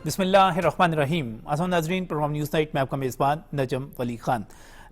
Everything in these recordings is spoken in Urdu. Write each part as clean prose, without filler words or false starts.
بسم اللہ الرحمن الرحیم۔ آسان ناظرین، پروگرام نیوز نائٹ میں آپ کا میزبان نجم ولی خان۔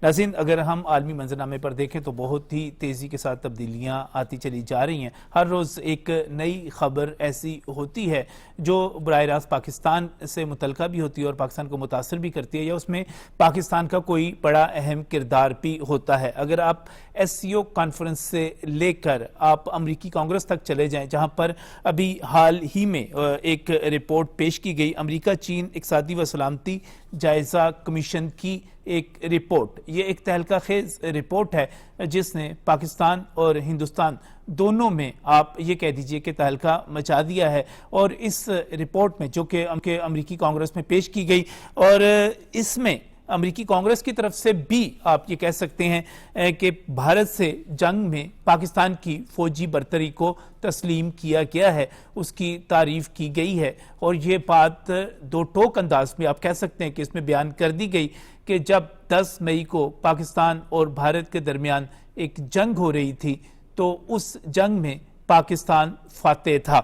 ناظرین، اگر ہم عالمی منظرنامے پر دیکھیں تو بہت ہی تیزی کے ساتھ تبدیلیاں آتی چلی جا رہی ہیں۔ ہر روز ایک نئی خبر ایسی ہوتی ہے جو براہ راست پاکستان سے متعلقہ بھی ہوتی ہے اور پاکستان کو متاثر بھی کرتی ہے، یا اس میں پاکستان کا کوئی بڑا اہم کردار بھی ہوتا ہے۔ اگر آپ ایس سی او کانفرنس سے لے کر آپ امریکی کانگریس تک چلے جائیں، جہاں پر ابھی حال ہی میں ایک رپورٹ پیش کی گئی، امریکہ چین اقتصادی و سلامتی جائزہ کمیشن کی ایک رپورٹ، یہ ایک تہلکہ خیز رپورٹ ہے جس نے پاکستان اور ہندوستان دونوں میں آپ یہ کہہ دیجئے کہ تہلکہ مچا دیا ہے۔ اور اس رپورٹ میں جو کہ امریکی کانگریس میں پیش کی گئی، اور اس میں امریکی کانگریس کی طرف سے بھی آپ یہ کہہ سکتے ہیں کہ بھارت سے جنگ میں پاکستان کی فوجی برتری کو تسلیم کیا گیا ہے، اس کی تعریف کی گئی ہے، اور یہ بات دو ٹوک انداز میں آپ کہہ سکتے ہیں کہ اس میں بیان کر دی گئی کہ جب 10 مئی کو پاکستان اور بھارت کے درمیان ایک جنگ ہو رہی تھی تو اس جنگ میں پاکستان فاتح تھا۔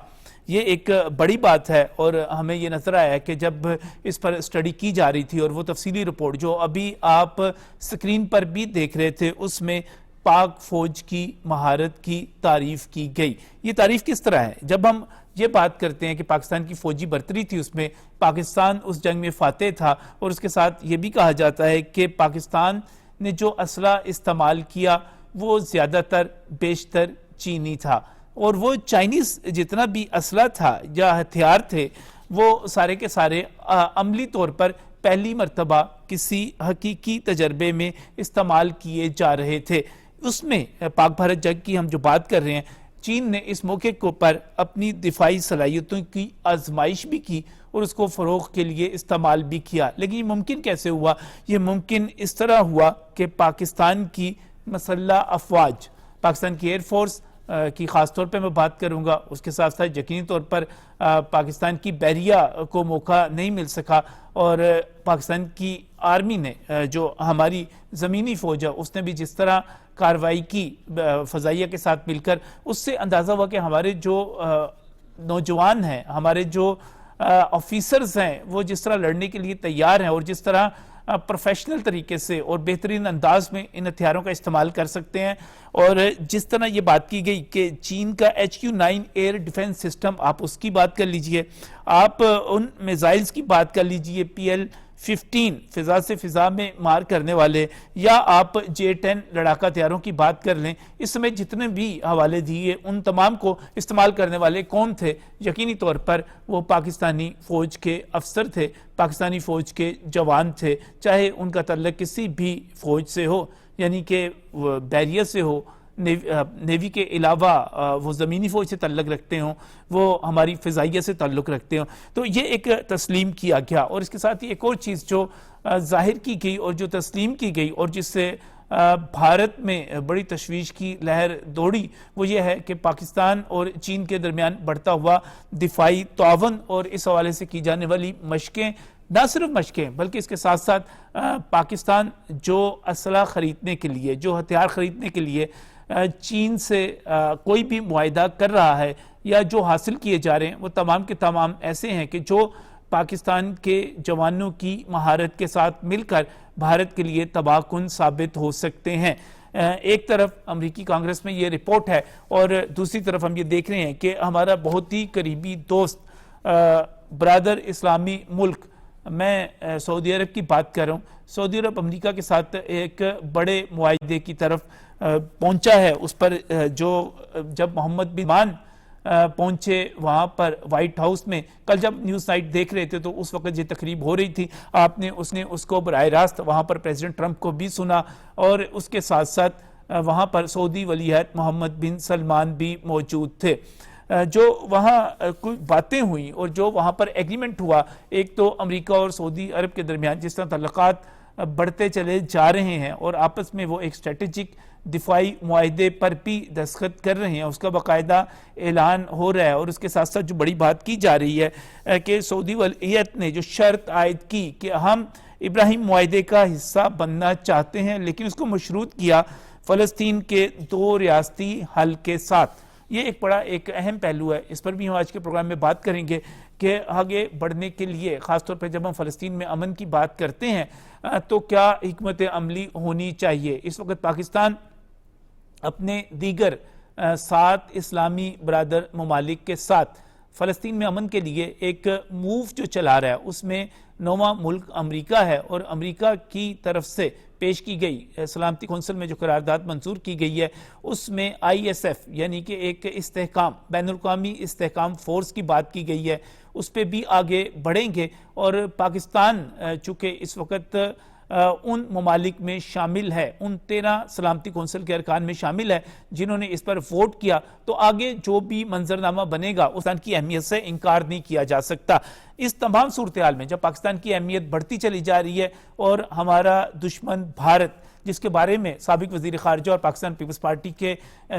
یہ ایک بڑی بات ہے، اور ہمیں یہ نظر آیا کہ جب اس پر اسٹڈی کی جا رہی تھی، اور وہ تفصیلی رپورٹ جو ابھی آپ سکرین پر بھی دیکھ رہے تھے، اس میں پاک فوج کی مہارت کی تعریف کی گئی۔ یہ تعریف کس طرح ہے؟ جب ہم یہ بات کرتے ہیں کہ پاکستان کی فوجی برتری تھی، اس میں پاکستان اس جنگ میں فاتح تھا، اور اس کے ساتھ یہ بھی کہا جاتا ہے کہ پاکستان نے جو اسلحہ استعمال کیا وہ زیادہ تر بیشتر چینی تھا، اور وہ چائنیز جتنا بھی اسلحہ تھا یا ہتھیار تھے وہ سارے کے سارے عملی طور پر پہلی مرتبہ کسی حقیقی تجربے میں استعمال کیے جا رہے تھے۔ اس میں پاک بھارت جنگ کی ہم جو بات کر رہے ہیں، چین نے اس موقع پر اپنی دفاعی صلاحیتوں کی آزمائش بھی کی اور اس کو فروغ کے لیے استعمال بھی کیا۔ لیکن یہ ممکن کیسے ہوا؟ یہ ممکن اس طرح ہوا کہ پاکستان کی مسلح افواج، پاکستان کی ایئر فورس کی خاص طور پہ میں بات کروں گا، اس کے ساتھ ساتھ یقینی طور پر پاکستان کی بحریہ کو موقع نہیں مل سکا، اور پاکستان کی آرمی نے جو ہماری زمینی فوج ہے اس نے بھی جس طرح کارروائی کی فضائیہ کے ساتھ مل کر، اس سے اندازہ ہوا کہ ہمارے جو نوجوان ہیں، ہمارے جو آفیسرز ہیں، وہ جس طرح لڑنے کے لیے تیار ہیں، اور جس طرح پروفیشنل طریقے سے اور بہترین انداز میں ان ہتھیاروں کا استعمال کر سکتے ہیں۔ اور جس طرح یہ بات کی گئی کہ چین کا HQ-9 ایئر ڈیفنس سسٹم، آپ اس کی بات کر لیجئے، آپ ان میزائلز کی بات کر لیجئے، PL-15 فضا سے فضا میں مار کرنے والے، یا آپ J-10 لڑاکا ہتھیاروں کی بات کر لیں، اس سمے جتنے بھی حوالے دیے ان تمام کو استعمال کرنے والے کون تھے؟ یقینی طور پر وہ پاکستانی فوج کے افسر تھے، پاکستانی فوج کے جوان تھے، چاہے ان کا تعلق کسی بھی فوج سے ہو، یعنی کہ بحریہ سے ہو، نیوی کے علاوہ وہ زمینی فوج سے تعلق رکھتے ہوں، وہ ہماری فضائیہ سے تعلق رکھتے ہوں۔ تو یہ ایک تسلیم کیا گیا، اور اس کے ساتھ ہی ایک اور چیز جو ظاہر کی گئی اور جو تسلیم کی گئی، اور جس سے بھارت میں بڑی تشویش کی لہر دوڑی، وہ یہ ہے کہ پاکستان اور چین کے درمیان بڑھتا ہوا دفاعی تعاون، اور اس حوالے سے کی جانے والی مشقیں، نہ صرف مشقیں بلکہ اس کے ساتھ ساتھ پاکستان جو اسلحہ خریدنے کے لیے، جو ہتھیار خریدنے کے لیے چین سے کوئی بھی معاہدہ کر رہا ہے یا جو حاصل کیے جا رہے ہیں، وہ تمام کے تمام ایسے ہیں کہ جو پاکستان کے جوانوں کی مہارت کے ساتھ مل کر بھارت کے لیے تباہ کن ثابت ہو سکتے ہیں۔ ایک طرف امریکی کانگریس میں یہ رپورٹ ہے، اور دوسری طرف ہم یہ دیکھ رہے ہیں کہ ہمارا بہت ہی قریبی دوست برادر اسلامی ملک، میں سعودی عرب کی بات کر رہا ہوں، سعودی عرب امریکہ کے ساتھ ایک بڑے معاہدے کی طرف پہنچا ہے۔ اس پر جب محمد بن سلمان پہنچے وہاں پر وائٹ ہاؤس میں، کل جب نیوز نائٹ دیکھ رہے تھے تو اس وقت یہ تقریب ہو رہی تھی، آپ نے اس کو براہ راست وہاں پر پریزیڈنٹ ٹرمپ کو بھی سنا، اور اس کے ساتھ ساتھ وہاں پر سعودی ولی عہد محمد بن سلمان بھی موجود تھے۔ جو وہاں کوئی باتیں ہوئیں اور جو وہاں پر ایگریمنٹ ہوا، ایک تو امریکہ اور سعودی عرب کے درمیان جس طرح تعلقات بڑھتے چلے جا رہے ہیں، اور آپس میں وہ ایک اسٹریٹجک دفاعی معاہدے پر بھی دستخط کر رہے ہیں، اس کا باقاعدہ اعلان ہو رہا ہے۔ اور اس کے ساتھ ساتھ جو بڑی بات کی جا رہی ہے کہ سعودی ولیعہد نے جو شرط عائد کی کہ ہم ابراہیم معاہدے کا حصہ بننا چاہتے ہیں، لیکن اس کو مشروط کیا فلسطین کے 2 ریاستی حل کے ساتھ۔ یہ ایک بڑا ایک اہم پہلو ہے، اس پر بھی ہم آج کے پروگرام میں بات کریں گے کہ آگے بڑھنے کے لیے خاص طور پہ جب ہم فلسطین میں امن کی بات کرتے ہیں تو کیا حکمت عملی ہونی چاہیے؟ اس وقت پاکستان اپنے دیگر 7 اسلامی برادر ممالک کے ساتھ فلسطین میں امن کے لیے ایک موو جو چلا رہا ہے، اس میں 9واں ملک امریکہ ہے، اور امریکہ کی طرف سے پیش کی گئی سلامتی کونسل میں جو قرارداد منظور کی گئی ہے اس میں ISF یعنی کہ ایک استحکام، بین الاقوامی استحکام فورس کی بات کی گئی ہے، اس پہ بھی آگے بڑھیں گے۔ اور پاکستان چونکہ اس وقت ان ممالک میں شامل ہے، ان 13 سلامتی کونسل کے ارکان میں شامل ہے جنہوں نے اس پر ووٹ کیا، تو آگے جو بھی منظرنامہ بنے گا پاکستان کی اہمیت سے انکار نہیں کیا جا سکتا۔ اس تمام صورتحال میں جب پاکستان کی اہمیت بڑھتی چلی جا رہی ہے اور ہمارا دشمن بھارت، جس کے بارے میں سابق وزیر خارجہ اور پاکستان پیپلز پارٹی کے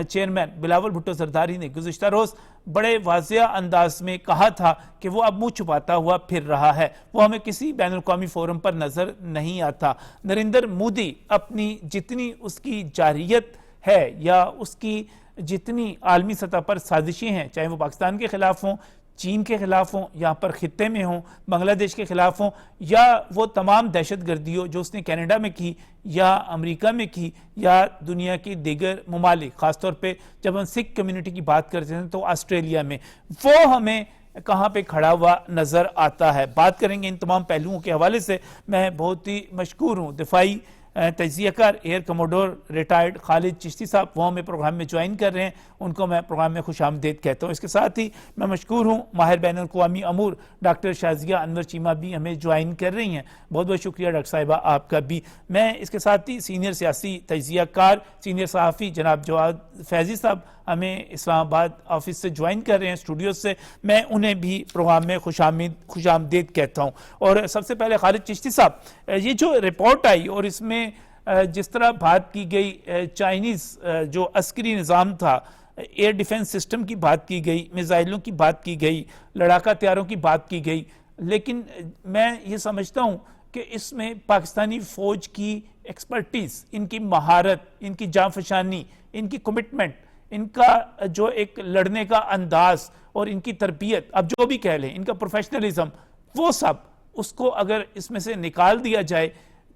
چیئرمین بلاول بھٹو زرداری نے گزشتہ روز بڑے واضح انداز میں کہا تھا کہ وہ اب منہ چھپاتا ہوا پھر رہا ہے، وہ ہمیں کسی بین الاقوامی فورم پر نظر نہیں آتا۔ نریندر مودی اپنی جتنی اس کی جارحیت ہے یا اس کی جتنی عالمی سطح پر سازشیں ہیں، چاہے وہ پاکستان کے خلاف ہوں، چین کے خلاف ہوں، یہاں پر خطے میں ہوں، بنگلہ دیش کے خلاف ہوں، یا وہ تمام دہشت گردی ہو جو اس نے کینیڈا میں کی یا امریکہ میں کی یا دنیا کی دیگر ممالک، خاص طور پہ جب ہم سکھ کمیونٹی کی بات کرتے ہیں تو آسٹریلیا میں، وہ ہمیں کہاں پہ کھڑا ہوا نظر آتا ہے۔ بات کریں گے ان تمام پہلوؤں کے حوالے سے۔ میں بہت ہی مشکور ہوں دفاعی تجزیہ کار ایئر کموڈور ریٹائرڈ خالد چشتی صاحب، وہ ہمیں پروگرام میں جوائن کر رہے ہیں، ان کو میں پروگرام میں خوش آمدید کہتا ہوں۔ اس کے ساتھ ہی میں مشکور ہوں ماہر بین الاقوامی امور ڈاکٹر شازیہ انور چیمہ بھی ہمیں جوائن کر رہی ہیں، بہت بہت شکریہ ڈاکٹر صاحبہ آپ کا بھی۔ میں اس کے ساتھ ہی سینئر سیاسی تجزیہ کار سینئر صحافی جناب جواد فیضی صاحب ہمیں اسلام آباد آفس سے جوائن کر رہے ہیں، اسٹوڈیو سے، میں انہیں بھی پروگرام میں خوش آمدید کہتا ہوں۔ اور سب سے پہلے خالد چشتی صاحب، یہ جو رپورٹ آئی اور اس میں جس طرح بات کی گئی چائنیز جو عسکری نظام تھا، ایئر ڈیفنس سسٹم کی بات کی گئی، میزائلوں کی بات کی گئی، لڑاکا طیاروں کی بات کی گئی، لیکن میں یہ سمجھتا ہوں کہ اس میں پاکستانی فوج کی ایکسپرٹیز، ان کی مہارت، ان کی جانفشانی، ان کی کمٹمنٹ، ان کا جو ایک لڑنے کا انداز اور ان کی تربیت، اب جو بھی کہہ لیں، ان کا پروفیشنلزم، وہ سب اس کو اگر اس میں سے نکال دیا جائے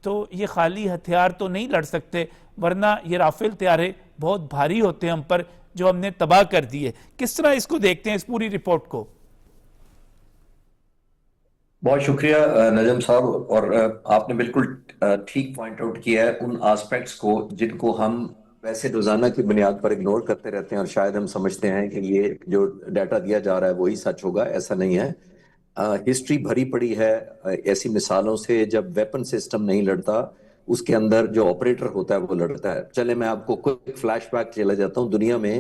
تو یہ خالی ہتھیار تو نہیں لڑ سکتے، ورنہ یہ رافیل طیارے بہت بھاری ہوتے ہیں ہم پر جو ہم نے تباہ کر دیے۔ کس طرح اس کو دیکھتے ہیں اس پوری رپورٹ کو؟ بہت شکریہ نجم صاحب، اور آپ نے بالکل ٹھیک پوائنٹ آؤٹ کیا ہے ان آسپیکٹس کو جن کو ہم ویسے روزانہ کی بنیاد پر اگنور کرتے رہتے ہیں، اور شاید ہم سمجھتے ہیں کہ یہ جو ڈیٹا دیا جا رہا ہے وہی سچ ہوگا۔ ایسا نہیں ہے۔ ہسٹری بھری پڑی ہے ایسی مثالوں سے، جب ویپن سسٹم نہیں لڑتا اس کے اندر جو آپریٹر ہوتا ہے وہ لڑتا ہے۔ چلے میں آپ کو کوئی فلیش بیک چلا جاتا ہوں۔ دنیا میں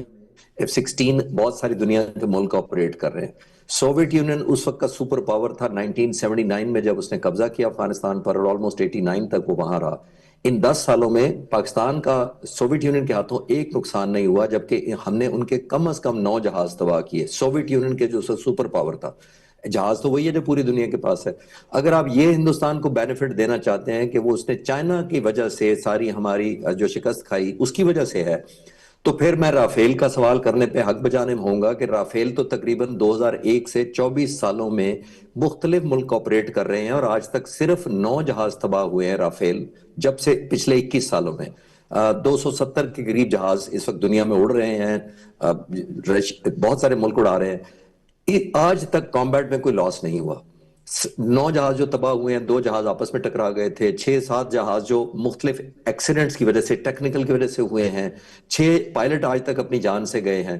F-16 بہت ساری دنیا کے ملک آپریٹ کر رہے ہیں۔ سوویت یونین اس وقت کا سپر پاور تھا 1979 میں جب اس نے قبضہ کیا افغانستان پر، اور آلموسٹ 89 تک وہ وہاں رہا۔ ان 10 سالوں میں پاکستان کا سوویت یونین کے ہاتھوں ایک نقصان نہیں ہوا، جبکہ ہم نے ان کے کم از کم 9 جہاز تباہ کیے۔ سوویت یونین کے جو سپر پاور تھا، جہاز تو وہی ہے جو پوری دنیا کے پاس ہے۔ اگر آپ یہ ہندوستان کو بینیفٹ دینا چاہتے ہیں کہ وہ اس نے چائنا کی وجہ سے ساری ہماری جو شکست کھائی اس کی وجہ سے ہے، تو پھر میں رافیل کا سوال کرنے پہ حق بجانے میں ہوں گا کہ رافیل تو تقریباً 2001 سے 24 سالوں میں مختلف ملک آپریٹ کر رہے ہیں، اور آج تک صرف 9 جہاز تباہ ہوئے ہیں رافیل، جب سے پچھلے 21 سالوں میں 270 کے قریب جہاز اس وقت دنیا میں اڑ رہے ہیں، بہت سارے ملک اڑا رہے ہیں۔ آج تک کامبیٹ میں کوئی لاس نہیں ہوا۔ 9 جہاز جو تباہ ہوئے ہیں، 2 جہاز آپس میں ٹکرا گئے تھے، 6-7 جہاز جو مختلف ایکسیڈنٹس کی وجہ سے، ٹیکنیکل کی وجہ سے ہوئے ہیں، 6 پائلٹ آج تک اپنی جان سے گئے ہیں۔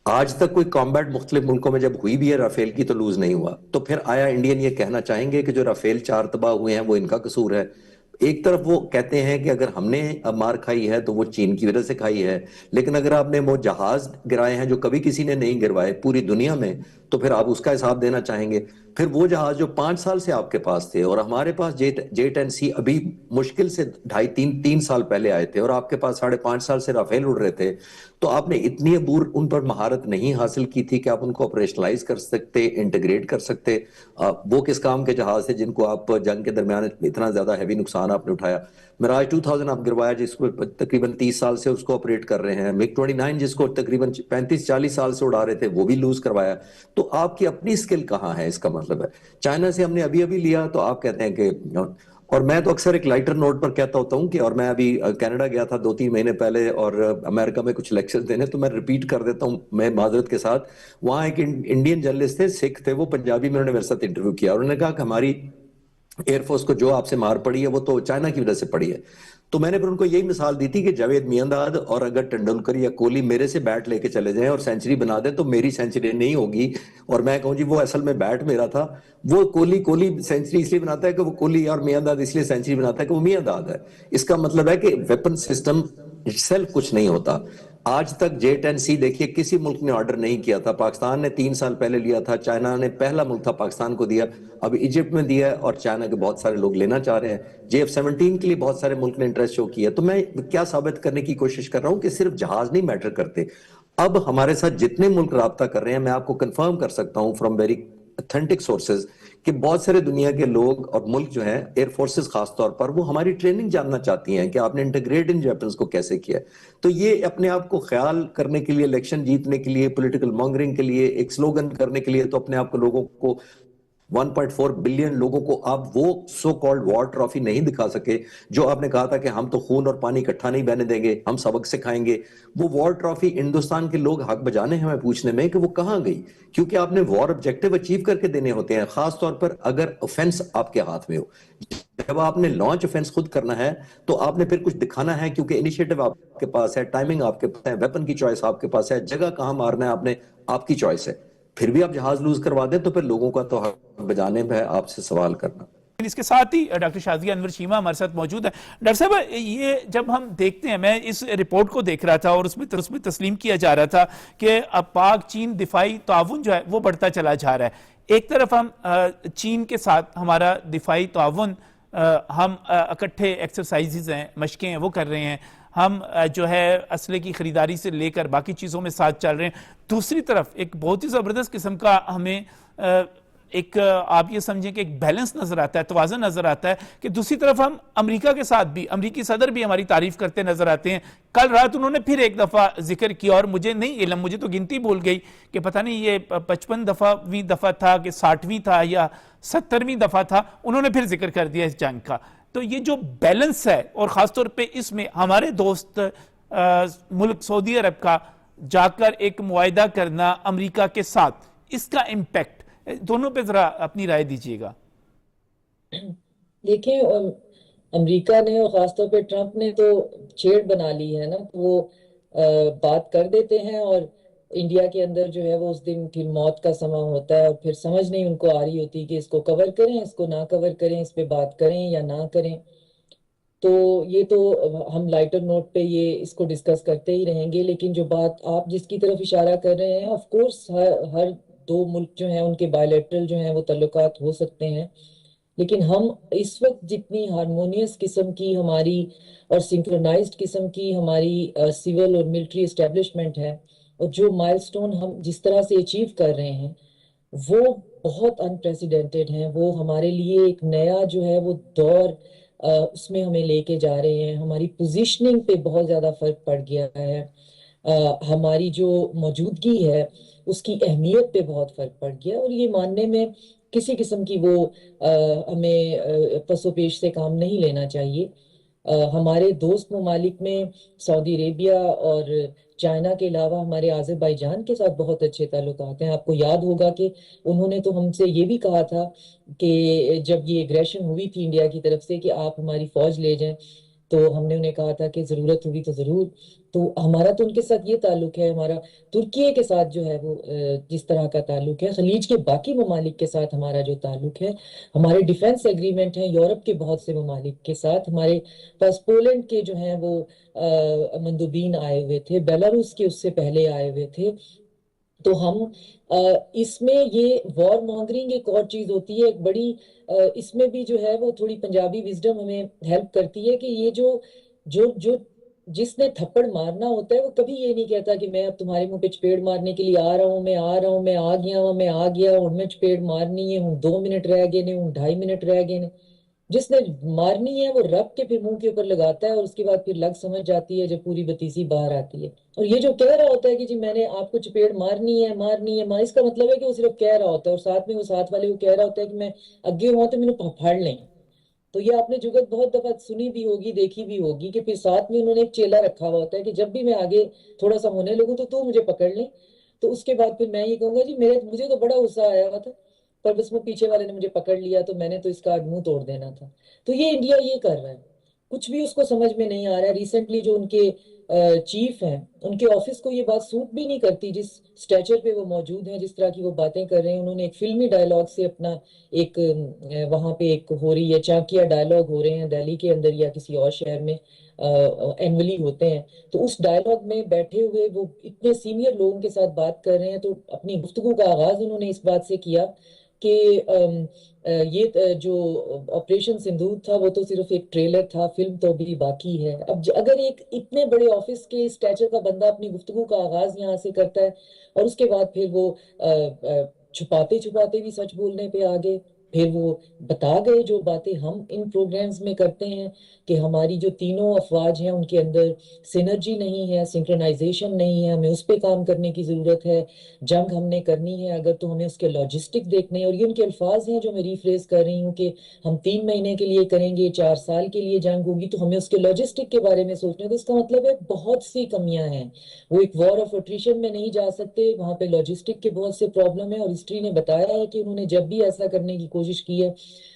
آج تک کوئی کامبیٹ مختلف ملکوں میں جب ہوئی بھی ہے رافیل کی تو لوز نہیں ہوا۔ تو پھر آیا انڈین یہ کہنا چاہیں گے کہ جو رافیل 4 تباہ ہوئے ہیں وہ ان کا قصور ہے؟ ایک طرف وہ کہتے ہیں کہ اگر ہم نے مار کھائی ہے تو وہ چین کی وجہ سے کھائی ہے، لیکن اگر آپ نے وہ جہاز گرائے ہیں جو کبھی کسی نے نہیں گروائے پوری دنیا میں، تو پھر آپ اس کا حساب دینا چاہیں گے۔ پھر وہ جہاز جو 5 سال سے آپ کے پاس تھے، اور ہمارے پاس J-10C ابھی مشکل سے 2.5-3 سال پہلے آئے تھے، اور آپ کے پاس 5.5 سال سے رافیل اڑ رہے تھے، تو آپ نے اتنی عبور ان پر مہارت نہیں حاصل کی تھی کہ آپ ان کو آپریشنلائز کر سکتے، انٹیگریٹ کر سکتے؟ وہ کس کام کے جہاز تھے جن کو آپ جنگ کے درمیان اتنا زیادہ ہیوی نقصان آپ نے اٹھایا؟ مراج 2000 آپ گروایا جس کو تقریباً 30 سال سے اس کو آپریٹ کر رہے ہیں، MiG-29 جس کو تقریباً 35-40 سال سے اڑا رہے تھے وہ بھی لوز کروایا۔ تو تو آپ کی اپنی اسکل کہاں ہے؟ اس کا مطلب ہے چائنا سے ہم نے ابھی ابھی لیا تو آپ کہتے ہیں کہ، اور میں تو اکثر ایک لائٹر نوٹ پر کہتا ہوتا ہوں کہ، اور میں ابھی کینیڈا گیا تھا 2-3 مہینے پہلے اور امریکہ میں کچھ لیکچر دینے، تو میں ریپیٹ کر دیتا ہوں میں معذرت کے ساتھ. وہاں ایک انڈین جرنلسٹ تھے، سکھ تھے وہ، پنجابی میں انہوں نے میرے ساتھ انٹرویو کیا اور انہوں نے کہا کہ ہماری ایئر فورس کو جو آپ سے مار پڑی ہے وہ تو چائنا کی وجہ سے پڑی ہے. تو میں نے پھر ان کو یہی مثال دی تھی کہ جاوید میانداد اور اگر ٹنڈولکر یا کوہلی میرے سے بیٹ لے کے چلے جائیں اور سینچری بنا دیں تو میری سینچری نہیں ہوگی. اور میں کہوں جی وہ اصل میں بیٹ میرا تھا. وہ کوہلی سینچری اس لیے بناتا ہے کہ وہ کوہلی، اور میانداد اس لیے سینچری بناتا ہے کہ وہ میانداد ہے. اس کا مطلب ہے کہ ویپن سسٹم سیلف کچھ نہیں ہوتا. آج تک J-10C دیکھیے کسی ملک نے آرڈر نہیں کیا تھا. پاکستان نے 3 سال پہلے لیا تھا، چائنا نے پہلا ملک تھا پاکستان کو دیا، اب ایجپٹ میں دیا ہے اور چائنا کے بہت سارے لوگ لینا چاہ رہے ہیں. JF-17 کے لیے بہت سارے ملک نے انٹرسٹ شو کیا. تو میں کیا ثابت کرنے کی کوشش کر رہا ہوں کہ صرف جہاز نہیں میٹر کرتے. اب ہمارے ساتھ جتنے ملک رابطہ کر رہے ہیں، میں آپ کو کنفرم کر سکتا ہوں فرام ویری اتھینٹک سورسز کہ بہت سارے دنیا کے لوگ اور ملک جو ہیں، ایئر فورسز خاص طور پر، وہ ہماری ٹریننگ جاننا چاہتی ہیں کہ آپ نے انٹیگریٹ ان ویپنز کو کیسے کیا. تو یہ اپنے آپ کو خیال کرنے کے لیے، الیکشن جیتنے کے لیے، پولیٹیکل مانگرنگ کے لیے، ایک سلوگن کرنے کے لیے، تو اپنے آپ کو لوگوں کو 1.4 بلین لوگوں کو آپ وہ سو کالڈ وار ٹرافی نہیں دکھا سکے جو آپ نے کہا تھا کہ ہم تو خون اور پانی اکٹھا نہیں بہنے دیں گے، ہم سبق سکھائیں گے. وہ وار ٹرافی ہندوستان کے لوگ حق بجانے ہیں ہمیں پوچھنے میں کہ وہ کہاں گئی. کیونکہ آپ نے وار آبجیکٹیو اچیو کر کے دینے ہوتے ہیں، خاص طور پر اگر اوفینس آپ کے ہاتھ میں ہو. جب آپ نے لانچ اوفینس خود کرنا ہے تو آپ نے پھر کچھ دکھانا ہے، کیونکہ انیشیٹو آپ کے پاس ہے، ٹائمنگ آپ کے پاس ہے، ویپن کی چوائس آپ کے پاس ہے، جگہ کہاں مارنا ہے آپ نے، آپ کی چوائس ہے. پھر بھی آپ جہاز لوز کروا دیں تو پھر لوگوں کا تو حق بجانے میں ہے آپ سے سوال کرنا. اس کے ساتھ ہی ڈاکٹر شازیہ انور شیمہ ہمارے ساتھ موجود ہے. ڈاکٹر صاحب، یہ جب ہم دیکھتے ہیں، میں اس رپورٹ کو دیکھ رہا تھا اور اس میں تسلیم کیا جا رہا تھا کہ اب پاک چین دفاعی تعاون جو ہے وہ بڑھتا چلا جا رہا ہے. ایک طرف ہم چین کے ساتھ ہمارا دفاعی تعاون، ہم اکٹھے ایکسرسائزز ہیں، مشقیں ہیں وہ کر رہے ہیں، ہم جو ہے اسلحے کی خریداری سے لے کر باقی چیزوں میں ساتھ چل رہے ہیں. دوسری طرف ایک بہت ہی زبردست قسم کا ہمیں ایک آپ یہ سمجھیں کہ ایک بیلنس نظر آتا ہے، توازن نظر آتا ہے کہ دوسری طرف ہم امریکہ کے ساتھ بھی، امریکی صدر بھی ہماری تعریف کرتے نظر آتے ہیں. کل رات انہوں نے پھر ایک دفعہ ذکر کیا، اور مجھے نہیں علم، مجھے تو گنتی بھول گئی کہ پتہ نہیں یہ 55ویں دفعہ تھا کہ 60ویں تھا یا 70ویں دفعہ تھا، انہوں نے پھر ذکر کر دیا اس جنگ کا. تو یہ جو بیلنس ہے، اور خاص طور پہ اس میں ہمارے دوست ملک سعودی عرب کا جا کر ایک معاہدہ کرنا امریکہ کے ساتھ، اس کا امپیکٹ دونوں پہ ذرا اپنی رائے دیجیے گا. دیکھیں، امریکہ نے اور خاص طور پہ ٹرمپ نے تو چھیڑ بنا لی ہے نا. وہ بات کر دیتے ہیں اور انڈیا کے اندر جو ہے وہ اس دن پھر موت کا سماں ہوتا ہے، اور پھر سمجھ نہیں ان کو آ رہی ہوتی کہ اس کو کور کریں، اس کو نہ کور کریں، اس پہ بات کریں یا نہ کریں. تو یہ تو ہم لائٹر نوٹ پہ یہ اس کو ڈسکس کرتے ہی رہیں گے. لیکن جو بات آپ جس کی طرف اشارہ کر رہے ہیں، آف کورس ہر دو ملک جو ہیں ان کے بائیلیٹرل جو ہیں وہ تعلقات ہو سکتے ہیں، لیکن ہم اس وقت جتنی ہارمونیس قسم کی ہماری اور سنکرونائزڈ قسم کی ہماری سول اور ملٹری اسٹیبلشمنٹ ہے، اور جو مائل سٹون ہم جس طرح سے اچیو کر رہے ہیں وہ بہت انپریسیڈنٹڈ ہیں. وہ ہمارے لیے ایک نیا جو ہے وہ دور اس میں ہمیں لے کے جا رہے ہیں. ہماری پوزیشننگ پہ بہت زیادہ فرق پڑ گیا ہے. ہماری جو موجودگی ہے اس کی اہمیت پہ بہت فرق پڑ گیا، اور یہ ماننے میں کسی قسم کی وہ ہمیں پس و پیش سے کام نہیں لینا چاہیے. ہمارے دوست ممالک میں سعودی عربیہ اور چائنا کے علاوہ ہمارے آذربائیجان کے ساتھ بہت اچھے تعلقات ہیں. آپ کو یاد ہوگا کہ انہوں نے تو ہم سے یہ بھی کہا تھا کہ جب یہ اگریشن ہوئی تھی انڈیا کی طرف سے کہ آپ ہماری فوج لے جائیں، تو ہم نے انہیں کہا تھا کہ ضرورت ہوگی تو ضرور. تو ہمارا تو ان کے ساتھ یہ تعلق ہے. ہمارا ترکیے کے ساتھ جو ہے وہ جس طرح کا تعلق ہے، خلیج کے باقی ممالک کے ساتھ ہمارا جو تعلق ہے، ہمارے ڈیفنس ایگریمنٹ ہیں یورپ کے بہت سے ممالک کے ساتھ. ہمارے پاس پولینڈ کے جو ہیں وہ مندوبین آئے ہوئے تھے، بیلاروس کے اس سے پہلے آئے ہوئے تھے. تو ہم اس میں یہ وار مانگرنگ ایک اور چیز ہوتی ہے ایک بڑی، اس میں بھی جو ہے وہ تھوڑی پنجابی وزڈم ہمیں ہیلپ کرتی ہے کہ یہ جو جس نے تھپڑ مارنا ہوتا ہے وہ کبھی یہ نہیں کہتا کہ میں اب تمہارے منہ پہ چپیڑ مارنے کے لیے آ رہا ہوں، میں آ رہا ہوں، میں آ گیا ہوں، میں آ گیا ہوں، میں چپیڑ مارنی ہے ہوں، 2 منٹ رہ گئے نے ہوں، 2.5 منٹ رہ گئے نے. جس نے مارنی ہے وہ رب کے پھر منہ کے اوپر لگاتا ہے اور اس کے بعد پھر لگ سمجھ جاتی ہے جب پوری بتیسی باہر آتی ہے. اور یہ جو کہہ رہا ہوتا ہے کہ جی میں نے آپ کو چپیڑ مارنی ہے مارنی ہے، اس کا مطلب ہے کہ وہ صرف کہہ رہا ہوتا ہے، اور ساتھ میں وہ ساتھ والے کو کہہ رہا ہوتا ہے کہ میں اگے ہوا تو مجھے پھاڑ لیں. تو یہ آپ نے جگت بہت دفعہ سنی بھی ہوگی، دیکھی بھی ہوگی کہ پھر ساتھ میں انہوں نے ایک چیلا رکھا ہوا ہوتا ہے کہ جب بھی میں آگے تھوڑا سا ہونے لگوں تو مجھے پکڑ لیں. تو اس کے بعد پھر میں یہ کہوں گا جی مجھے تو بڑا غصہ آیا ہوا تھا، پر بس وہ پیچھے والے نے مجھے پکڑ لیا تو میں نے تو اس کا منہ توڑ دینا تھا. تو یہ انڈیا یہ کر رہا ہے، کچھ بھی اس کو سمجھ میں نہیں آ رہا ہے. ریسنٹلی جو ان کے چیف ہیں، ان کے آفس کو یہ بات سوٹ بھی نہیں کرتی جس سٹیچر پہ وہ موجود ہیں، جس طرح کی وہ باتیں کر رہے ہیں. انہوں نے ایک فلمی ڈائلاگ سے اپنا ایک وہاں پہ ایک ہو رہی ہے چانکیا ڈائلاگ ہو رہے ہیں دہلی کے اندر یا کسی اور شہر میں اینولی ہوتے ہیں. تو اس ڈائلاگ میں بیٹھے ہوئے وہ اتنے سینئر لوگوں کے ساتھ بات کر رہے ہیں، تو اپنی گفتگو کا آغاز انہوں نے اس بات سے کیا کہ یہ جو آپریشن سندور تھا وہ تو صرف ایک ٹریلر تھا، فلم تو ابھی باقی ہے. اب اگر ایک اتنے بڑے آفس کے اسٹیچر کا بندہ اپنی گفتگو کا آغاز یہاں سے کرتا ہے اور اس کے بعد پھر وہ چھپاتے چھپاتے بھی سچ بولنے پہ آگے، پھر وہ بتا گئے جو باتیں ہم ان پروگرامز میں کرتے ہیں کہ ہماری جو تینوں افواج ہیں ان کے اندر سینرجی نہیں ہے، سنکرونائزیشن نہیں ہے، ہمیں اس پہ کام کرنے کی ضرورت ہے. جنگ ہم نے کرنی ہے اگر تو ہمیں اس کے لاجسٹک دیکھنے ہیں. اور یہ ان کے الفاظ ہیں جو میں ریفریز کر رہی ہوں کہ ہم 3 مہینے کے لیے کریں گے، 4 سال کے لیے جنگ ہوگی، تو ہمیں اس کے لاجسٹک کے بارے میں سوچنا ہے. تو اس کا مطلب ہے بہت سی کمیاں ہیں. وہ ایک وار آف اٹریشن میں نہیں جا سکتے، وہاں پہ لاجسٹک کے بہت سے پرابلم ہیں. اور ہسٹری نے بتایا ہے کہ انہوں نے جب بھی ایسا کرنے کی کوشش کی ہے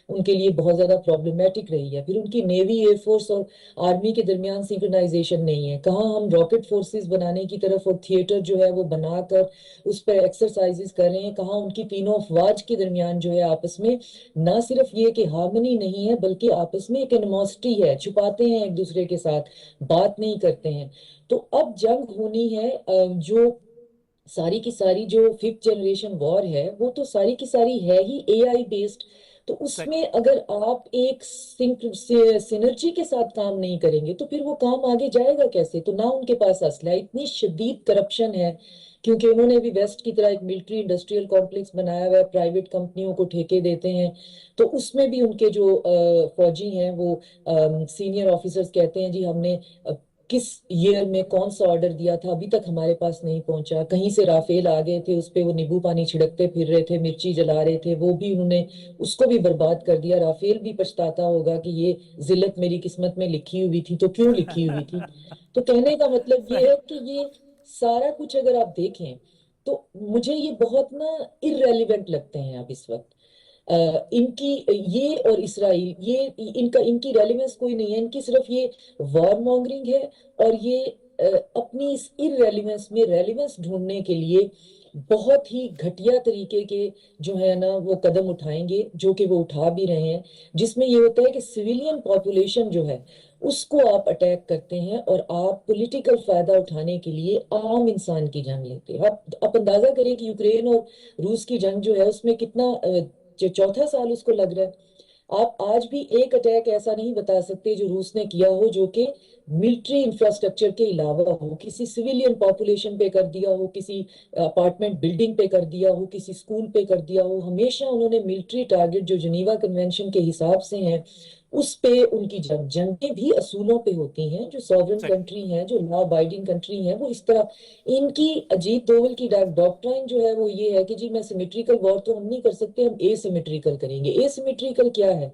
ان کے لیے بہت زیادہ پرابلمٹک رہی ہے. پھر ان کی نیوی، ایئر فورس اور آرمی کے درمیان سنکرونائزیشن نہیں ہے. کہاں ہم راکٹ فورسز بنانے کی طرف اور تھیٹر جو ہے وہ بنا کر اس پر ایکسرسائزز کر رہے ہیں، کہاں ان کی تینوں افواج کے درمیان جو ہے آپس میں نہ صرف یہ کہ ہارمنی نہیں ہے بلکہ آپس میں ایک انموسٹی ہے، چھپاتے ہیں ایک دوسرے کے ساتھ، بات نہیں کرتے ہیں. تو اب جنگ ہونی ہے. جو ساری کی ساری جو 5th جنریشن وار ہے وہ تو ساری کی ساری ہے ہی اے آئی بیسڈ. تو اس میں اگر آپ ایک سینرجی کے ساتھ کام نہیں کریں گے تو پھر وہ کام آگے جائے گا کیسے؟ تو نہ ان کے پاس اسلحہ ہے، اتنی شدید کرپشن ہے کیونکہ انہوں نے بھی ویسٹ کی طرح ایک ملٹری انڈسٹریل کمپلیکس بنایا ہوا ہے، پرائیویٹ کمپنیوں کو ٹھیکے دیتے ہیں. تو اس میں بھی ان کے جو فوجی ہیں وہ سینئر آفیسرز کہتے ہیں جی ہم نے کس ایئر میں کون سا آرڈر دیا تھا ابھی تک ہمارے پاس نہیں پہنچا. کہیں سے رافیل آ گئے تھے، اس پہ وہ نیبو پانی چھڑکتے پھر رہے تھے، مرچی جلا رہے تھے، وہ بھی انہوں نے اس کو بھی برباد کر دیا. رافیل بھی پچھتاتا ہوگا کہ یہ ذلت میری قسمت میں لکھی ہوئی تھی تو کیوں لکھی ہوئی تھی. تو کہنے کا مطلب یہ ہے کہ یہ سارا کچھ اگر آپ دیکھیں تو مجھے یہ بہت نا irrelevant لگتے ہیں اب اس وقت. ان کی یہ اور اسرائیل یہ ان کی ریلیونس کوئی نہیں ہے. ان کی صرف یہ وار مانگرنگ ہے اور یہ اپنی اس irrelevance میں ریلیونس ڈھونڈنے کے لیے بہت ہی گھٹیا طریقے کے جو ہے نا وہ قدم اٹھائیں گے، جو کہ وہ اٹھا بھی رہے ہیں، جس میں یہ ہوتا ہے کہ سویلین پاپولیشن جو ہے اس کو آپ اٹیک کرتے ہیں اور آپ پولیٹیکل فائدہ اٹھانے کے لیے عام انسان کی جنگ لیتے ہیں. آپ اندازہ کریں کہ یوکرین اور روس کی جنگ جو ہے اس میں کتنا چوتھا سال اس کو لگ رہا ہے. آپ آج بھی ایک اٹیک ایسا نہیں بتا سکتے جو روس نے کیا ہو جو کہ ملٹری انفراسٹرکچر کے علاوہ ہو، کسی سویلین پاپولیشن پہ کر دیا ہو، کسی اپارٹمنٹ بلڈنگ پہ کر دیا ہو، کسی سکول پہ کر دیا ہو. ہمیشہ انہوں نے ملٹری ٹارگٹ جو جنیوا کنونشن کے حساب سے ہیں اس پہ ان کی جنگیں بھی اصولوں پہ ہوتی ہیں. جو سوورن کنٹری ہیں، جو لا ابائڈنگ کنٹری ہیں، وہ اس طرح ان کی اجیت دوول کی ڈاکٹرائن جو ہے وہ یہ ہے کہ جی میں سیمیٹریکل وار تو ہم نہیں کر سکتے، ہم اے سیمیٹریکل کریں گے. اے سیمیٹریکل کیا ہے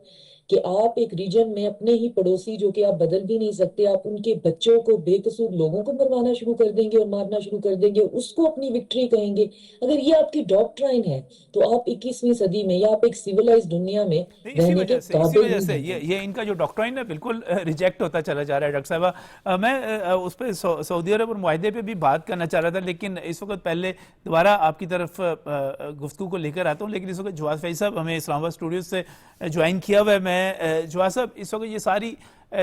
کہ آپ ایک ریجن میں اپنے ہی پڑوسی جو کہ آپ بدل بھی نہیں سکتے، آپ ان کے بچوں کو، بے قصور لوگوں کو مروانا شروع کر دیں گے اور مارنا شروع کر دیں گے، اس کو اپنی وکٹری کہیں گے. اگر یہ آپ کی ڈاکٹرائن ہے تو آپ 21ویں صدی میں یا آپ ایک سیولائز دنیا میں اسی رہنے کے وجہ قابل سے نہیں ہیں. یہ ان کا جو ڈاکٹرائن ہے بالکل ریجیکٹ ہوتا چلا جا رہا ہے. ڈاکٹر صاحبہ میں اس پہ سعودی عرب اور معاہدے پہ بھی بات کرنا چاہ رہا تھا، لیکن اس وقت پہلے دوبارہ آپ کی طرف گفتگو کو لے کر آتا ہوں. لیکن اس وقت جواز فیض صاحب ہمیں اسلام آباد اسٹوڈیو سے جوائن کیا ہوا ہے. میں جواز صاحب اس وقت یہ ساری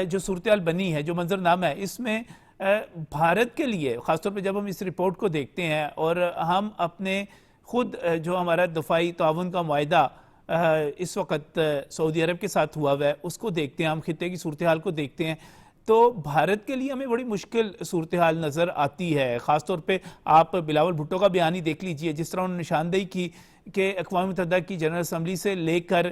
جو صورتحال بنی ہے، جو منظر نامہ ہے، اس میں بھارت کے لیے خاص طور پہ جب ہم اس رپورٹ کو دیکھتے ہیں اور ہم اپنے خود جو ہمارا دفاعی تعاون کا معاہدہ اس وقت سعودی عرب کے ساتھ ہوا ہے اس کو دیکھتے ہیں، ہم خطے کی صورتحال کو دیکھتے ہیں، تو بھارت کے لیے ہمیں بڑی مشکل صورتحال نظر آتی ہے. خاص طور پہ آپ بلاول بھٹو کا بیان ہی دیکھ لیجئے، جس طرح انہوں نے نشاندہی کی کہ اقوام متحدہ کی جنرل اسمبلی سے لے کر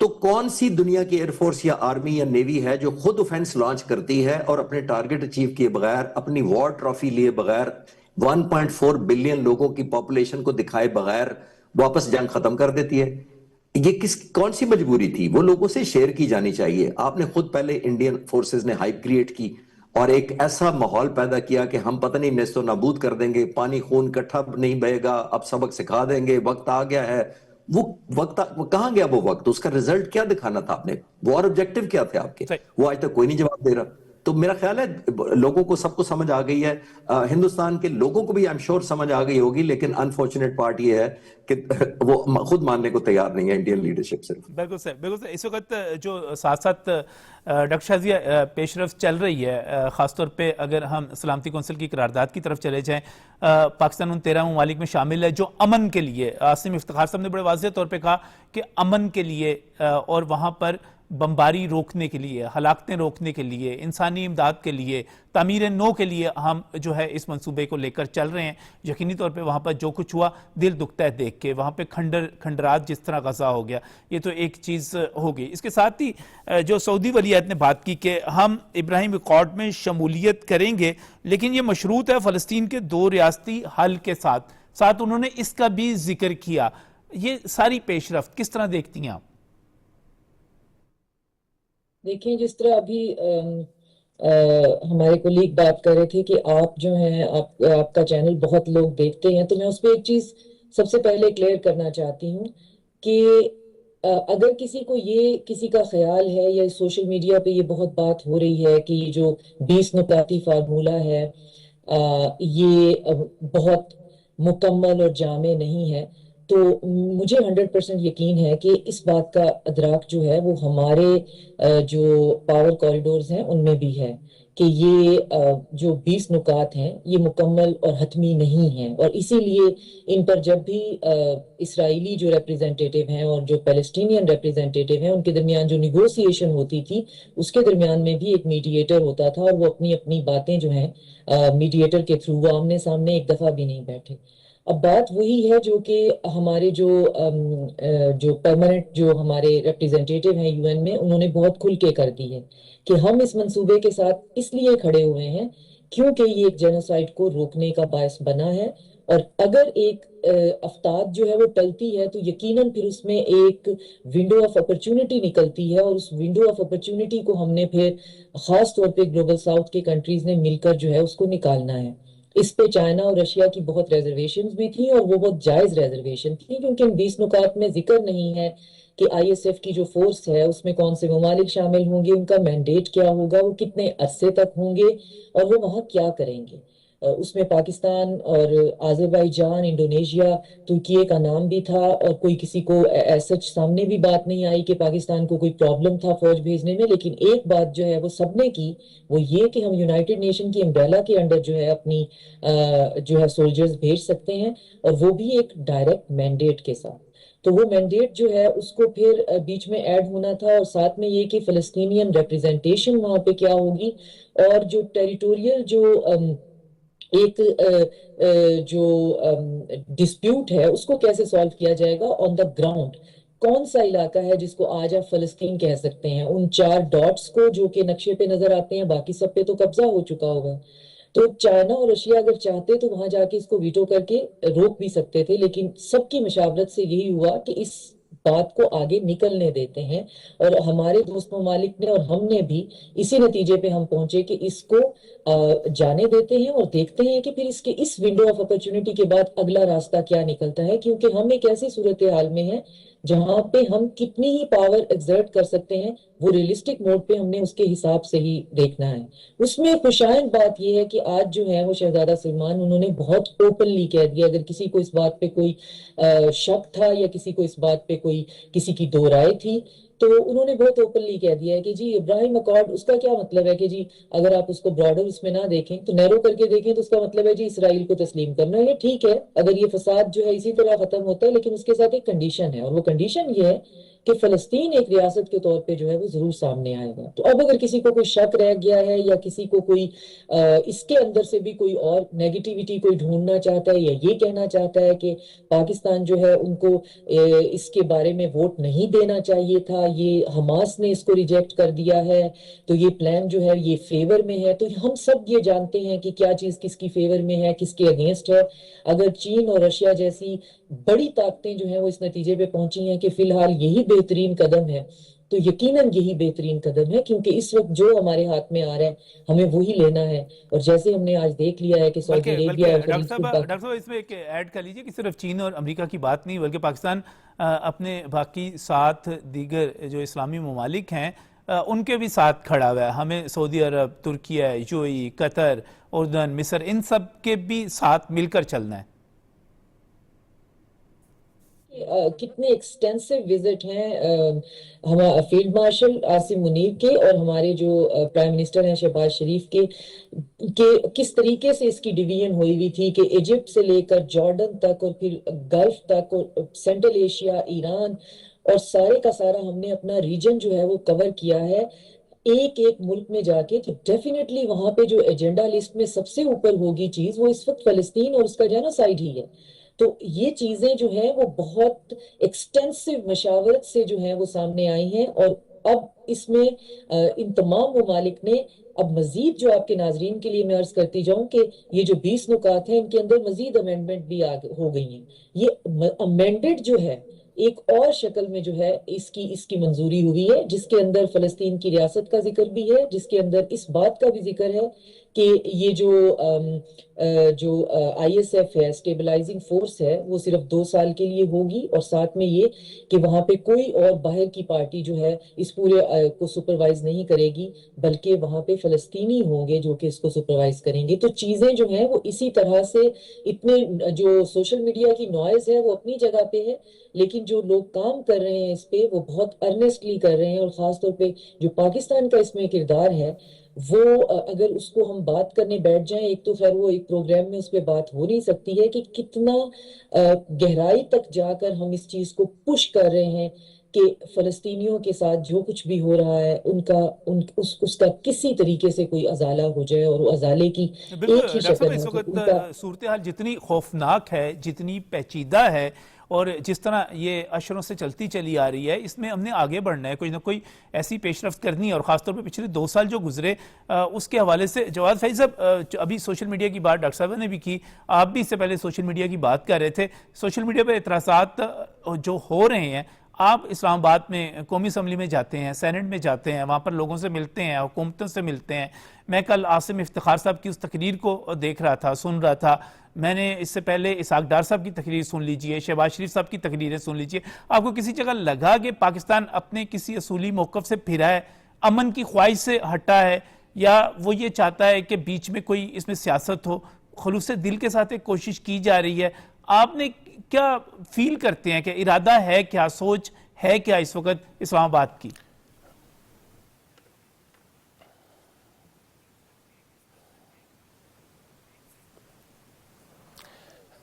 تو کون سی دنیا کی ایئر فورس یا آرمی یا نیوی ہے جو خود اوفینس لانچ کرتی ہے اور اپنے ٹارگٹ اچیو کیے بغیر، اپنی وار ٹرافی لیے بغیر، 1.4 بلین لوگوں کی پاپولیشن کو دکھائے بغیر واپس جنگ ختم کر دیتی ہے؟ یہ کون سی مجبوری تھی؟ وہ لوگوں سے شیئر کی جانی چاہیے. آپ نے خود پہلے انڈین فورسز نے ہائپ کریٹ کی اور ایک ایسا ماحول پیدا کیا کہ ہم پتہ نہیں نیست و نابود کر دیں گے، پانی خون کٹھا نہیں بہے گا، اب سبق سکھا دیں گے، وقت آ گیا ہے. وہ وقت کہاں گیا؟ وہ وقت، اس کا ریزلٹ کیا دکھانا تھا آپ نے؟ وار آبجیکٹیو کیا تھے آپ کے؟ صحیح. وہ آج تک کوئی نہیں جواب دے رہا. تو میرا خیال ہے لوگوں کو سب کو سمجھ آ گئی ہے، ہندوستان کے لوگوں کو بھی I'm sure سمجھ آ گئی ہوگی، لیکن انفارچونیٹ پارٹ یہ ہے کہ وہ خود ماننے کو تیار نہیں ہے انڈین لیڈرشپ صرف. بالکل سر، بالکل سر. اس وقت جو ساتھ ساتھ ڈاکٹر شازیہ پیش رفت چل رہی ہے، خاص طور پہ اگر ہم سلامتی کونسل کی قرارداد کی طرف چلے جائیں، پاکستان ان 13 ممالک میں شامل ہے جو امن کے لیے، عاصم افتخار صاحب نے بڑے واضح طور پہ کہا کہ امن کے لیے اور وہاں پر بمباری روکنے کے لیے، ہلاکتیں روکنے کے لیے، انسانی امداد کے لیے، تعمیر نو کے لیے ہم جو ہے اس منصوبے کو لے کر چل رہے ہیں. یقینی طور پہ وہاں پر جو کچھ ہوا دل دکھتا ہے دیکھ کے، وہاں پہ کھنڈرات جس طرح غزہ ہو گیا، یہ تو ایک چیز ہو گئی. اس کے ساتھ ہی جو سعودی ولی عہد نے بات کی کہ ہم ابراہیم ایکارڈ میں شمولیت کریں گے لیکن یہ مشروط ہے فلسطین کے 2 ریاستی حل کے ساتھ انہوں نے اس کا بھی ذکر کیا. یہ ساری پیش رفت کس طرح دیکھتی ہیں آپ؟ دیکھیں، جس طرح ابھی ہمارے کولیگ بات کر رہے تھے کہ آپ جو ہیں آپ کا چینل بہت لوگ دیکھتے ہیں، تو میں اس پہ ایک چیز سب سے پہلے کلیئر کرنا چاہتی ہوں کہ اگر کسی کا خیال ہے یا سوشل میڈیا پہ یہ بہت بات ہو رہی ہے کہ یہ جو 20 نکاتی فارمولہ ہے یہ بہت مکمل اور جامع نہیں ہے، تو مجھے 100% یقین ہے کہ اس بات کا ادراک جو ہے وہ ہمارے جو پاور کوریڈورز ہیں ان میں بھی ہے کہ یہ جو 20 نکات ہیں یہ مکمل اور حتمی نہیں ہیں، اور اسی لیے ان پر جب بھی اسرائیلی جو ریپریزنٹیٹیو ہیں اور جو پیلسٹینین ریپریزنٹیٹیو ہیں ان کے درمیان جو نیگوسیشن ہوتی تھی، اس کے درمیان میں بھی ایک میڈیٹر ہوتا تھا اور وہ اپنی باتیں جو ہیں میڈیٹر کے تھرو، وہ آمنے سامنے ایک دفعہ بھی نہیں بیٹھے. اب بات وہی ہے جو کہ ہمارے جو پرماننٹ جو ہمارے ریپریزنٹیٹیو ہیں UN میں، انہوں نے بہت کھل کے کر دی ہے کہ ہم اس منصوبے کے ساتھ اس لیے کھڑے ہوئے ہیں کیونکہ یہ ایک جینوسائیڈ کو روکنے کا باعث بنا ہے، اور اگر ایک افتاد جو ہے وہ ٹلتی ہے تو یقیناً پھر اس میں ایک ونڈو آف اپرچونٹی نکلتی ہے، اور اس ونڈو آف اپرچونٹی کو ہم نے پھر خاص طور پہ گلوبل ساؤتھ کے کنٹریز نے مل کر جو ہے اس کو نکالنا ہے. اس پہ چائنا اور رشیا کی بہت ریزرویشنز بھی تھیں اور وہ بہت جائز ریزرویشن تھیں، کیونکہ ان 20 نکات میں ذکر نہیں ہے کہ ISF کی جو فورس ہے اس میں کون سے ممالک شامل ہوں گے، ان کا مینڈیٹ کیا ہوگا، وہ کتنے عرصے تک ہوں گے اور وہ وہاں کیا کریں گے. اس میں پاکستان اور آذربائیجان، انڈونیشیا، ترکیے کا نام بھی تھا، اور کوئی کسی کو سچ سامنے بھی بات نہیں آئی کہ پاکستان کو کوئی پرابلم تھا فوج بھیجنے میں. لیکن ایک بات جو ہے وہ سب نے کی، وہ یہ کہ ہم یونائٹڈ نیشن کی امبریلا کے انڈر جو ہے اپنی جو ہے سولجرز بھیج سکتے ہیں، اور وہ بھی ایک ڈائریکٹ مینڈیٹ کے ساتھ. تو وہ مینڈیٹ جو ہے اس کو پھر بیچ میں ایڈ ہونا تھا، اور ساتھ میں یہ کہ فلسطینین ریپریزنٹیشن وہاں پہ کیا ہوگی، اور جو ٹیریٹوریل جو ایک جو ڈسپیوٹ ہے اس کو کیسے سالو کیا جائے گا آن دا گراؤنڈ. کون سا علاقہ ہے جس کو آج آپ فلسطین کہہ سکتے ہیں؟ ان 4 ڈاٹس کو جو کہ نقشے پہ نظر آتے ہیں، باقی سب پہ تو قبضہ ہو چکا ہوگا. تو چائنا اور رشیا اگر چاہتے تو وہاں جا کے اس کو ویٹو کر کے روک بھی سکتے تھے، لیکن سب کی مشاورت سے یہی ہوا کہ اس بات کو آگے نکلنے دیتے ہیں، اور ہمارے دوست ممالک نے اور ہم نے بھی اسی نتیجے پہ ہم پہنچے کہ اس کو جانے دیتے ہیں اور دیکھتے ہیں کہ پھر اس ونڈو آف اپرچونٹی کے بعد اگلا راستہ کیا نکلتا ہے. کیونکہ ہم ایک ایسی صورتحال میں ہیں جہاں پہ ہم کتنی ہی پاور ایگزرٹ کر سکتے ہیں، وہ ریئلسٹک موڈ پہ ہم نے اس کے حساب سے ہی دیکھنا ہے. اس میں خوشائند بات یہ ہے کہ آج جو ہے وہ شہزادہ سلمان انہوں نے بہت اوپنلی کہہ دیا، اگر کسی کو اس بات پہ کوئی شک تھا یا کسی کو اس بات پہ کوئی کسی کی دو رائے تھی، تو انہوں نے بہت اوپنلی کہہ دیا ہے کہ جی ابراہیم اکارڈ، اس کا کیا مطلب ہے کہ جی اگر آپ اس کو براڈر اس میں نہ دیکھیں تو نیرو کر کے دیکھیں تو اس کا مطلب ہے جی اسرائیل کو تسلیم کرنا. یہ ٹھیک ہے اگر یہ فساد جو ہے اسی طرح ختم ہوتا ہے، لیکن اس کے ساتھ ایک کنڈیشن ہے، اور وہ کنڈیشن یہ ہے کہ فلسطین ایک ریاست کے طور پہ جو ہے وہ ضرور سامنے آئے گا. تو اب اگر کسی کو کوئی شک رہ گیا ہے یا کسی کو کوئی اس کے اندر سے بھی کوئی اور نیگیٹیوٹی کوئی ڈھونڈنا چاہتا ہے یا یہ کہنا چاہتا ہے کہ پاکستان جو ہے ان کو اس کے بارے میں ووٹ نہیں دینا چاہیے تھا یہ حماس نے اس کو ریجیکٹ کر دیا ہے، تو یہ پلان جو ہے یہ فیور میں ہے. تو ہم سب یہ جانتے ہیں کہ کیا چیز کس کی فیور میں ہے، کس کے اگینسٹ ہے. اگر چین اور رشیا جیسی بڑی طاقتیں جو ہیں وہ اس نتیجے پہ پہنچی ہیں کہ فی الحال یہی بہترین قدم ہے، تو یقیناً یہی بہترین قدم ہے، کیونکہ اس وقت جو ہمارے ہاتھ میں آ رہا ہے ہمیں وہی لینا ہے. اور جیسے ہم نے آج دیکھ لیا ہے کہ سعودی عربیہ اور ڈاکٹر صاحب اس میں ایک ایڈ کر لیجئے کہ صرف چین اور امریکہ کی بات نہیں بلکہ پاکستان اپنے باقی 7 دیگر جو اسلامی ممالک ہیں ان کے بھی ساتھ کھڑا ہوا ہے. ہمیں سعودی عرب، ترکیہ، یو اے ای، قطر، اردن، مصر، ان سب کے بھی ساتھ مل کر چلنا ہے. کتنے ایکسٹینسو وزٹ ہیں فیلڈ مارشل عاصم منیب کے اور ہمارے جو پرائم منسٹر ہیں شہباز شریف کے، کہ کس طریقے سے اس کی ڈویژن ہوئی ہوئی تھی کہ ایجپٹ سے لے کر جارڈن تک اور پھر گلف تک اور سینٹرل ایشیا، ایران اور سارے کا سارا ہم نے اپنا ریجن جو ہے وہ کور کیا ہے ایک ایک ملک میں جا کے. تو ڈیفینیٹلی وہاں پہ جو ایجنڈا لسٹ میں سب سے اوپر ہوگی چیز وہ اس وقت فلسطین اور اس کا جینوسائیڈ ہی ہے. تو یہ چیزیں جو ہیں وہ بہت ایکسٹینسو مشاورت سے جو ہیں وہ سامنے آئی ہیں. اور اب اس میں ان تمام ممالک نے اب مزید، جو آپ کے ناظرین کے لیے میں عرض کرتی جاؤں کہ یہ جو 20 نکات ہیں ان کے اندر مزید امینڈمنٹ بھی ہو گئی ہیں. یہ امینڈڈ جو ہے ایک اور شکل میں جو ہے اس کی منظوری ہوئی ہے، جس کے اندر فلسطین کی ریاست کا ذکر بھی ہے، جس کے اندر اس بات کا بھی ذکر ہے کہ یہ جو آئی ایس ایف ہے، اسٹیبلائزنگ فورس ہے، وہ صرف 2 سال کے لیے ہوگی. اور ساتھ میں یہ کہ وہاں پہ کوئی اور باہر کی پارٹی جو ہے اس پورے کو سپروائز نہیں کرے گی، بلکہ وہاں پہ فلسطینی ہوں گے جو کہ اس کو سپروائز کریں گے. تو چیزیں جو ہیں وہ اسی طرح سے، اتنے جو سوشل میڈیا کی نوائز ہے وہ اپنی جگہ پہ ہے، لیکن جو لوگ کام کر رہے ہیں اس پہ وہ بہت ارنیسٹلی کر رہے ہیں. اور خاص طور پہ جو پاکستان کا اس میں کردار ہے وہ اگر اس کو ہم بات کرنے بیٹھ جائیں، ایک تو خیر وہ ایک پروگرام میں اس پہ بات ہو نہیں سکتی ہے کہ کتنا گہرائی تک جا کر ہم اس چیز کو پش کر رہے ہیں کہ فلسطینیوں کے ساتھ جو کچھ بھی ہو رہا ہے اس کا کسی طریقے سے کوئی ازالہ ہو جائے. اور وہ ازالے کی ایک ہی شکل ہے. اس وقت صورتحال جتنی خوفناک ہے، جتنی پیچیدہ ہے اور جس طرح یہ اشروں سے چلتی چلی آ رہی ہے، اس میں ہم نے آگے بڑھنا ہے، کوئی نہ کوئی ایسی پیش رفت کرنی ہے. اور خاص طور پہ پچھلے 2 سال جو گزرے اس کے حوالے سے جواد فیض صاحب، ابھی سوشل میڈیا کی بات ڈاکٹر صاحب نے بھی کی، آپ بھی اس سے پہلے سوشل میڈیا کی بات کر رہے تھے. سوشل میڈیا پہ اعتراضات جو ہو رہے ہیں، آپ اسلام آباد میں قومی اسمبلی میں جاتے ہیں، سینٹ میں جاتے ہیں، وہاں پر لوگوں سے ملتے ہیں، حکومتوں سے ملتے ہیں. میں کل عاصم افتخار صاحب کی اس تقریر کو دیکھ رہا تھا، سن رہا تھا. میں نے اس سے پہلے اسحاق ڈار صاحب کی تقریر سن لیجئے، شہباز شریف صاحب کی تقریریں سن لیجئے. آپ کو کسی جگہ لگا کہ پاکستان اپنے کسی اصولی موقف سے پھرا ہے، امن کی خواہش سے ہٹا ہے، یا وہ یہ چاہتا ہے کہ بیچ میں کوئی اس میں سیاست ہو؟ خلوص دل کے ساتھ ایک کوشش کی جا رہی ہے. آپ نے کیا فیل کرتے ہیں کہ ارادہ ہے کیا، سوچ ہے کیا اس وقت اسلام آباد کی؟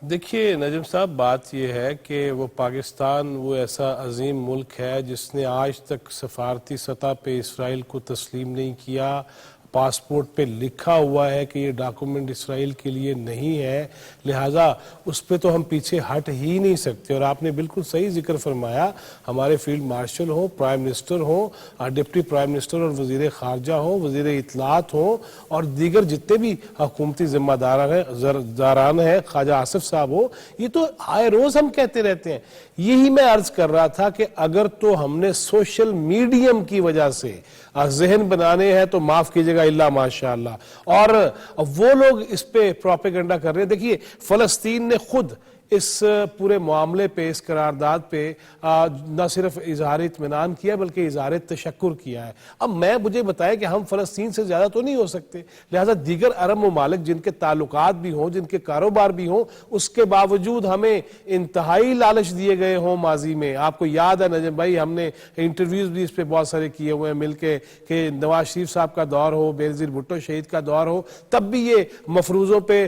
دیکھیے نجم صاحب، بات یہ ہے کہ وہ پاکستان وہ ایسا عظیم ملک ہے جس نے آج تک سفارتی سطح پہ اسرائیل کو تسلیم نہیں کیا. پاسپورٹ پہ لکھا ہوا ہے کہ یہ ڈاکومنٹ اسرائیل کے لیے نہیں ہے، لہٰذا اس پہ تو ہم پیچھے ہٹ ہی نہیں سکتے. اور آپ نے بالکل صحیح ذکر فرمایا، ہمارے فیلڈ مارشل ہوں، پرائم منسٹر ہوں، ڈپٹی پرائم منسٹر اور وزیر خارجہ ہوں، وزیر اطلاعات ہوں، اور دیگر جتنے بھی حکومتی ذمہ داران ہیں، خواجہ آصف صاحب ہو، یہ تو آئے روز ہم کہتے رہتے ہیں. یہی میں عرض کر رہا تھا کہ اگر تو ہم نے سوشل میڈیم کی وجہ سے ذہن بنانے ہیں تو معاف کیجیے گا اللہ ماشاءاللہ. اور وہ لوگ اس پہ پروپیگنڈا کر رہے ہیں. دیکھیے فلسطین نے خود اس پورے معاملے پہ، اس قرارداد پہ نہ صرف اظہار اطمینان کیا بلکہ اظہار تشکر کیا ہے. اب مجھے بتائیں کہ ہم فلسطین سے زیادہ تو نہیں ہو سکتے، لہٰذا دیگر عرب ممالک جن کے تعلقات بھی ہوں، جن کے کاروبار بھی ہوں، اس کے باوجود ہمیں انتہائی لالچ دیے گئے ہوں ماضی میں. آپ کو یاد ہے نجم بھائی، ہم نے انٹرویوز بھی اس پہ بہت سارے کیے ہوئے ہیں مل کے، کہ نواز شریف صاحب کا دور ہو، بینظیر بھٹو شہید کا دور ہو، تب بھی یہ مفروضوں پہ